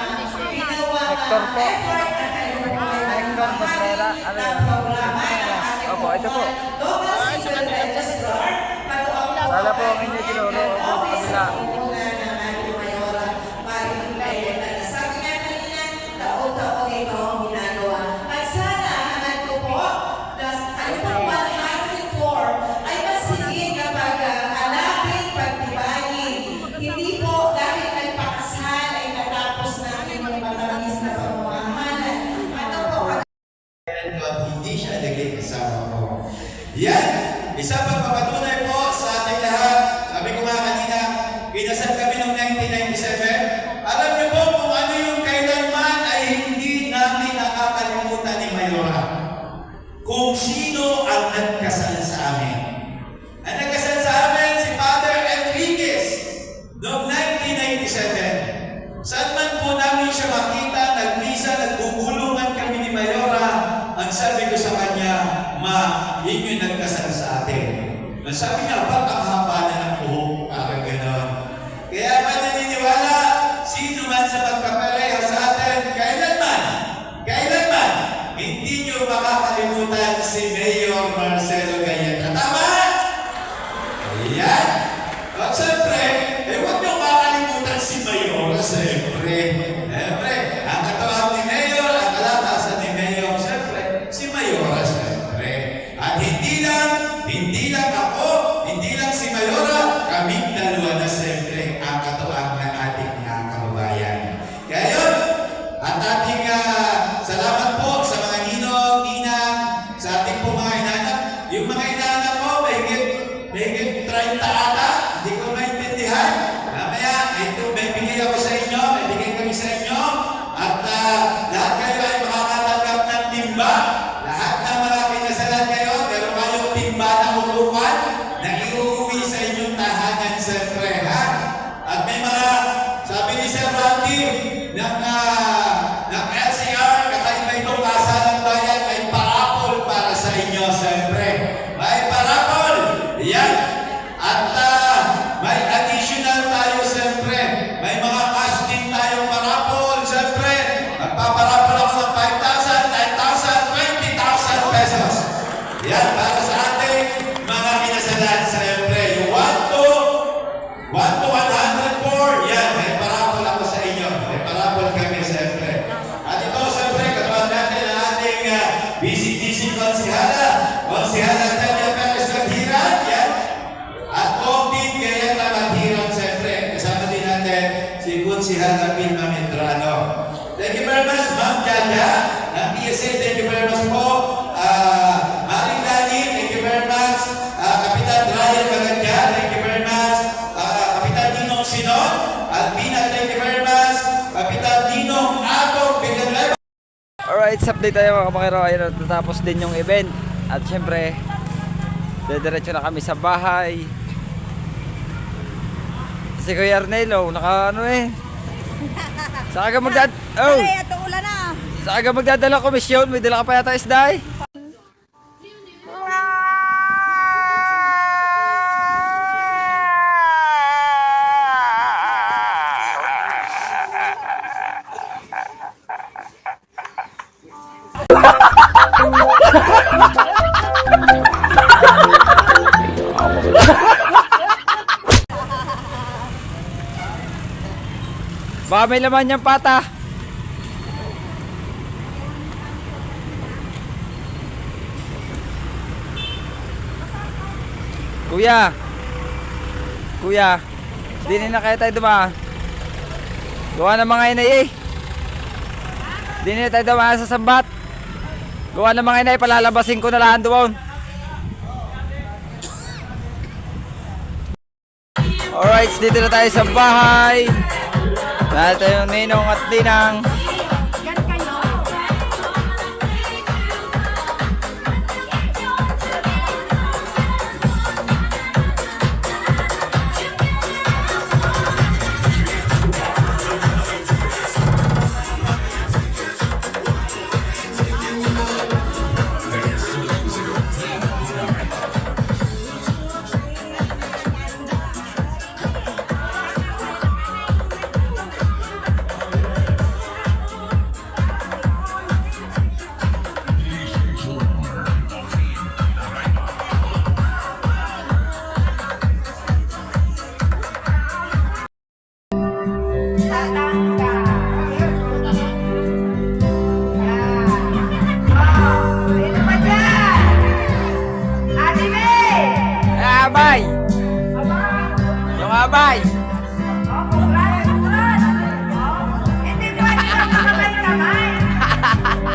ginawang effort na kayo po ay nagmamahal ng programa ng ating local civil registrar. Sana po ang inyong tinuro po sa kabila. Sabi nga kanina, taon-taon ito ang ginagawa. At sana, hanad ko po, na kanilang 104 ay mas higit kapag alapin, pagtibayin. Hindi po dahil nagpakasal ay natapos na ang inyong matamis na pamamahalan. Ano po, at hindi siya naging kasama ko. Yan! Isa pang papatunay po sa ating lahat. Sabi ko nga kanina, pinasal kami noong 1997. Alam niyo po kung ano yung kailanman ay hindi namin nakakalimutan ni Mayora. Kung sino ang nagkasal sa amin. Ang nagkasal sa amin si Father Enriquez noong 1997. Saan man po namin siya makita, nagmisa, nagbubulungan kami ni Mayora. Ang sabi ko sa kanya, Ma, yun yung nagkasal sa atin. Ang sabi niya, ba't ang haba na ng buhok? Parang gano'n. Kaya ba naniniwala, sino man sa magkapareha sa atin, kailanman, hindi niyo makakalimutan si Mayor Marcelo Galleta. Tama? Ayan. At siyempre, huwag niyo makakalimutan si Mayor. Siyempre, ang katawag ni Mayor, ang kalatasan ni Mayor, siyempre, si Mayora, siyempre. At hindi lang ako, hindi lang si Mayora, kaming dalawa na siyempre ang katuwang ng ating mga kababayan. Kaya yun, at ating salamat po sa mga ninong, ninang, sa ating po mga inanak. Yung mga inanak ko, mahigit 30 ata, hindi ko maintindihan. Mamaya, ito, may bigay ako sa inyo, may bigay kami sa inyo, at lahat kayo ay makakatanggap ng timba. Lahat ng mga pinasalan kayo, meron kayong timba na utukan na iuwi sa inyong tahanan siyempre, ha? At may mga, sabi ni Sir Randy, ng LCR, kakaiba itong kasa ng bayan, may parapol para sa inyo siyempre. May parapol! Yan! At may additional tayo siyempre. May mga cash din tayong parapol siyempre. Magpaparapol ako ng 5,000, 10,000, 20,000 pesos. Yan, para sa ating mga pinasalan siyempre. Yung 1 to 104, yan, may parapol ako sa inyo. May parapol kami siyempre. At ito siyempre, katawag natin ang ating BCDC Konsihala Tanya Perez Maghiran, yan. At Optin kaya na Maghiran siyempre. Kasama din natin si Konsihala Vilma Medrano. Thank you very much, Ma'am Jaya ng PSA. Thank you very much po. Maring Dani, thank you very much. Kapitan Brian Magandya, thank you very much. Kapitan Ninong Sinon, Albina, thank you very much. Kapitan Ninong Atong Villanueva. Alright, update tayo mga kapakiro. Ayun, natapos din yung event. At syempre, dediretso na kami sa bahay. Si Kuya Arnelo, naka ano eh. Sa aga magdadala komisyon, may dala ka pa yata isda eh. Baka may laman niyang pata. Kuya, di na kaya tayo dumaan. Gawa ng mga inay eh. Di na tayo dumaan sa sambat. Gawa ng mga inay, palalabasin ko na lahat doon. Alright, dito na tayo sa bahay. Dahil tayo Ninong at Ninang. Abay! Yung abay! Hindi pwede ka kamay-kamay.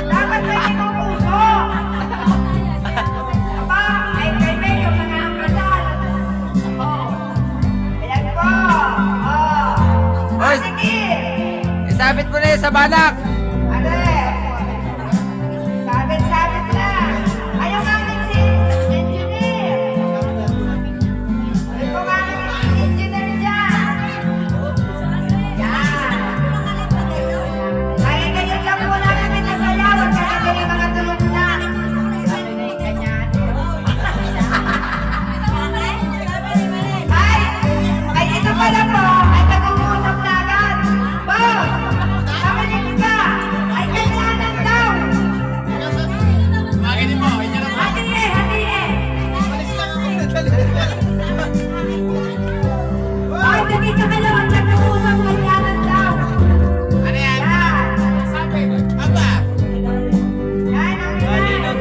Dapat may inuuso. Aba, ay kay yung mga kasal. Ayan po. Oy, Sige. isabit mo na yun sa banak! Are. Sabit-sabit na. Ayaw namin si engineer. Ito nga namin si engineer dyan. Yan. Kaya ganyan lang po namin pinasayaw. At kaya ganyan mga tulog na. Sabi na yung ganyan. Ay, ito pala po. Ay, nag-uusap na agad. Boss, kamanin ka. Ay, ganyanan daw. Hatiin, hatiin. Ay, dito ka lang. Nag-uusap ganyanan daw. Ano yan? Sabi. Aba. Yan ang ganyan.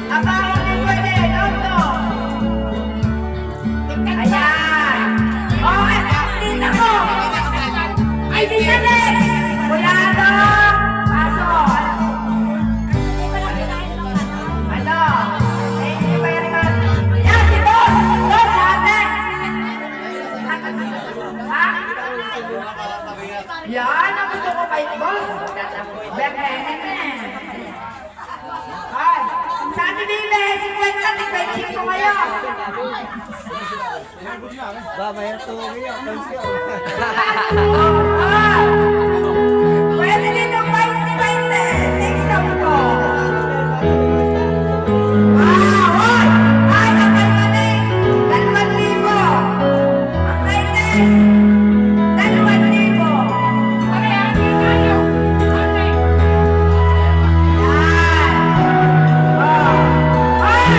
Aba, hindi pwede. Loto. Ayan. Tita ko. Ay, tita rin. Kulado. Paso. Ano? Thank you very much. Yan, si Boss. Boss, ate. Ha? Yan, ang gusto ko kay Boss. Ay, sabi nila, 50 tigay ko ngayon. Pwede din ng 20-20. Next up ko. Wow! Ay, ang may mali. 2,000. Ang latest. 2,000. Parehati tayo. Okay. Yan. Ay!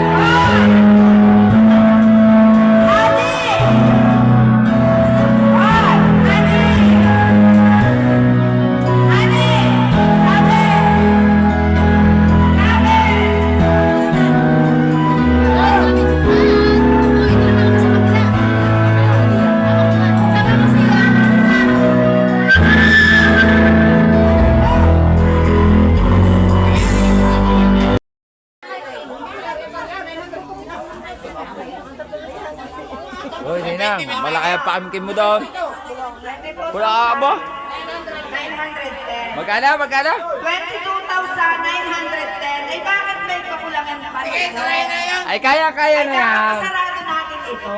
Ay! Ate! Malaki ang pakamkin mo doon. Wala ka mo? 910. Magkano? 22,910. Ay, bakit may kakulangan pa? Sige, saray na yan. Ay, kaya na yan. Sarado natin ito.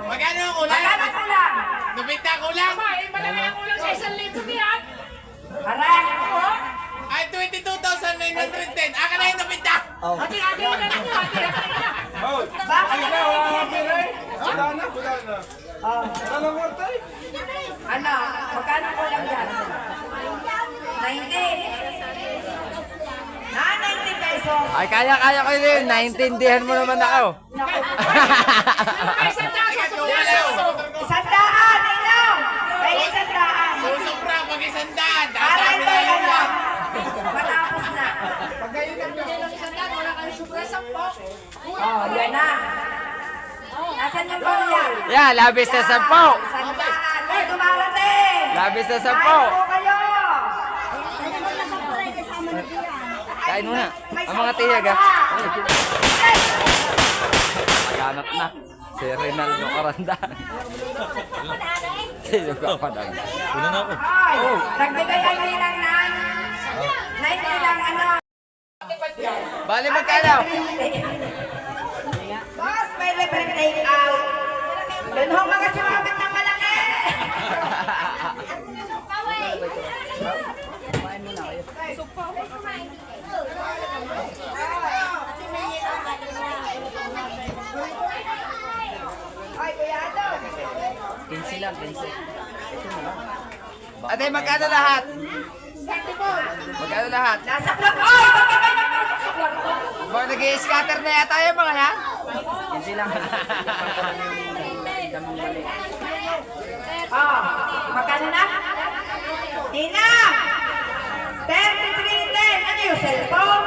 Magkano ang kulang? Magkano kulang? 90 kulang? Malaki ang kulang sa 1,000 niyan. Aray. Ay, 22,910. Aka na yung 90. Ati-ati mo na lang yun. Bakit na ano? Magkano kulang yan? 90. Na, 90 pesos. Ay, kaya ko yun. Naintindihan mo naman ako. Sandaan, inaw! May sandaan. Susubra, mag-isandaan. Para ito yung ano. Matapos na. Oh, yan na. Nasaan yung pamilya? Yan, labis na 10. Sandaan. May dumarating. Labis na 10. Kain po kayo. Kain muna. Ang mga tiyag ha. Maghanap na. Si Rinaldo Carandan. Sino ka pa lang? Ay, nagbigay ay bilang ng 90 lang ano. Bali magkano? Boss, may libreng take out. Doon ho mga sumabit ng malaki. Ay, kuya Ato. 15 lang, 15. Ate, magkano lahat? Magkano lahat? Nasa vlog. Ay, magkakay na sa kwarto. Baka nag-i-scatter na yata yung mga yan? 15 lang. Damang mali. Oh, magkano na? Tina! 33 din. Ano yung cellphone?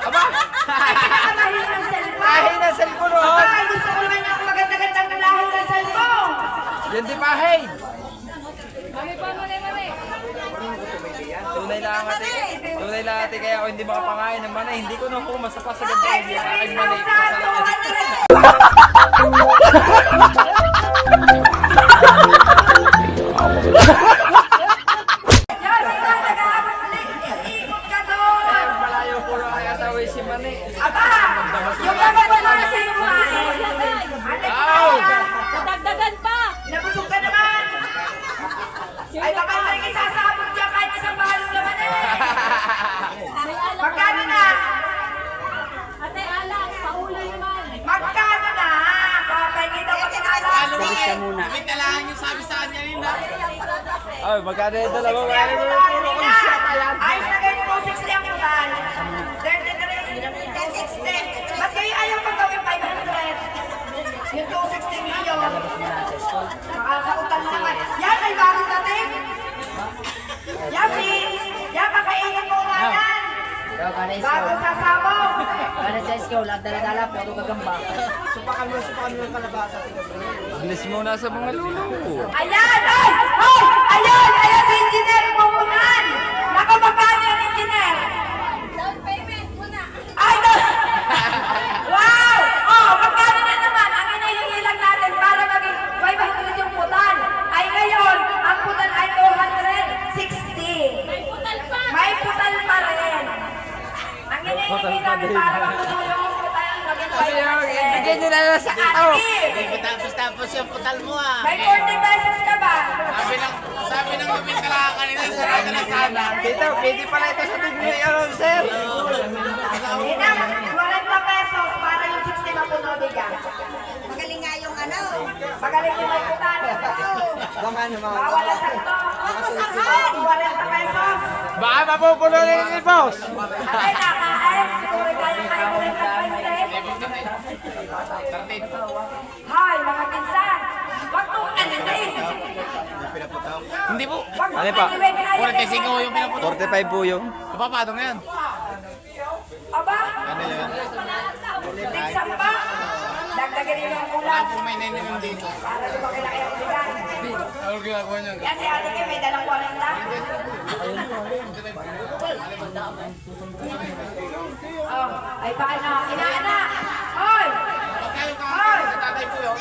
Aba! Ay, pinakamahin ng cellphone. Lahi na cellphone oh! Ay, gusto ko naman yung maganda-gandang lahi ng cellphone. Yan di pa, hey! Tunay lang ate. Tunay lang ate, kaya ako hindi makapangain ng manay. Hindi ko na kumasa pa sa ganda. Hindi ako kain manay. Yan, ikaw nag-aabot ulit. Iikot ka doon. Malayo po na kaya sa way si manay. Aba, yung mga wala na sa iyo kumain. Ate, Dagdagan pa! nabusog ka naman. Ay, baka rin isasabot dyan kahit isang balong naman eh. Magkano na? Ate Alang, paula naman! Magkano na? Papay kita pag inalas. Balik ka muna. Damit na lang yung sabi sa kanya rin na. Ay, magkano yung dalawa? Ayos na kayo po, 60 ang total. 33, 260. Ba't kayo ayaw pag gawin 500? Yung 260 million. Makakautal naman. Yan, ay bagong dating. Yan, yan, makaingat mo nga yan. Bago sasabog. Para sa skill, lahat dala-dala, puro gagamba. Supakan mo yung kalabasa. Bilis muna sa mga lulo. Ayan! Ay! Ay! Ayan! Ayan si Engineer Pupunan! Naku, magkano yung Engineer? Down payment muna! Ay! Wow! Oh, magkano na naman? Ang hinihingi lang natin para maging 500 yung putal. Ay ngayon, ang putal ay 260. May putal pa! May putal pa rin. Ang hinihingi namin para magtuloy yung putal maging 500. Bigyan nyo na lang sa ito. Tapos yung putal mo ah. May 40 pesos ka ba? Sabi ng damit na lang kanina, sarado na sana. Dito, pwede pala ito sa tignan, sir. Ina, 40 pesos para yung 60 mapuno ka. Magaling nga yung ano! Magaling yung may putal. Bawal ang sakto. 40 pesos. Baka mapupuno na yung boss. Ay, nakain. Siguro kaya kayo mo rin Hi, mga pinsan. Wag mong ananin. Hindi po. Wag mong Ano pa? ananin. 45 yung pinaputok. 45 po yung. Kapapado na yan. Aba, Ano yan? tigsan pa. Dagdagan rin yung Wala ulan. po may nanin dito. Para lumaki-laki ang bigan. Ano ginagawa niya? Yan si ate Kim, may dalang 40. Oh, ay baka na, inaanak. Hoy! Hoy! tatay po yun.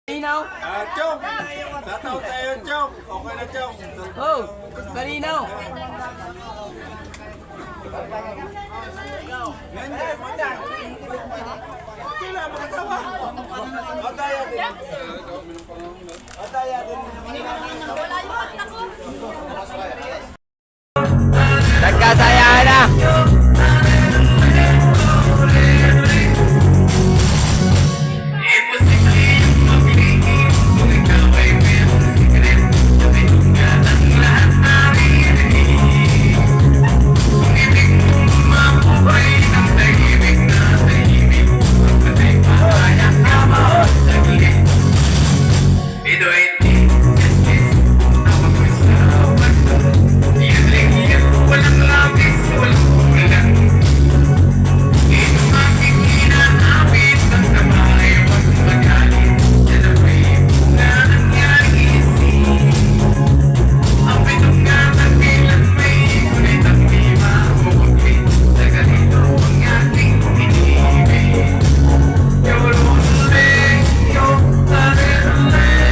Malinaw? Chong! Tataw tayo, Chong! Okay na, Chong! Oh, malinaw. Kailangan makatawa! Ataya din! Ataya din! Nagkasaya na.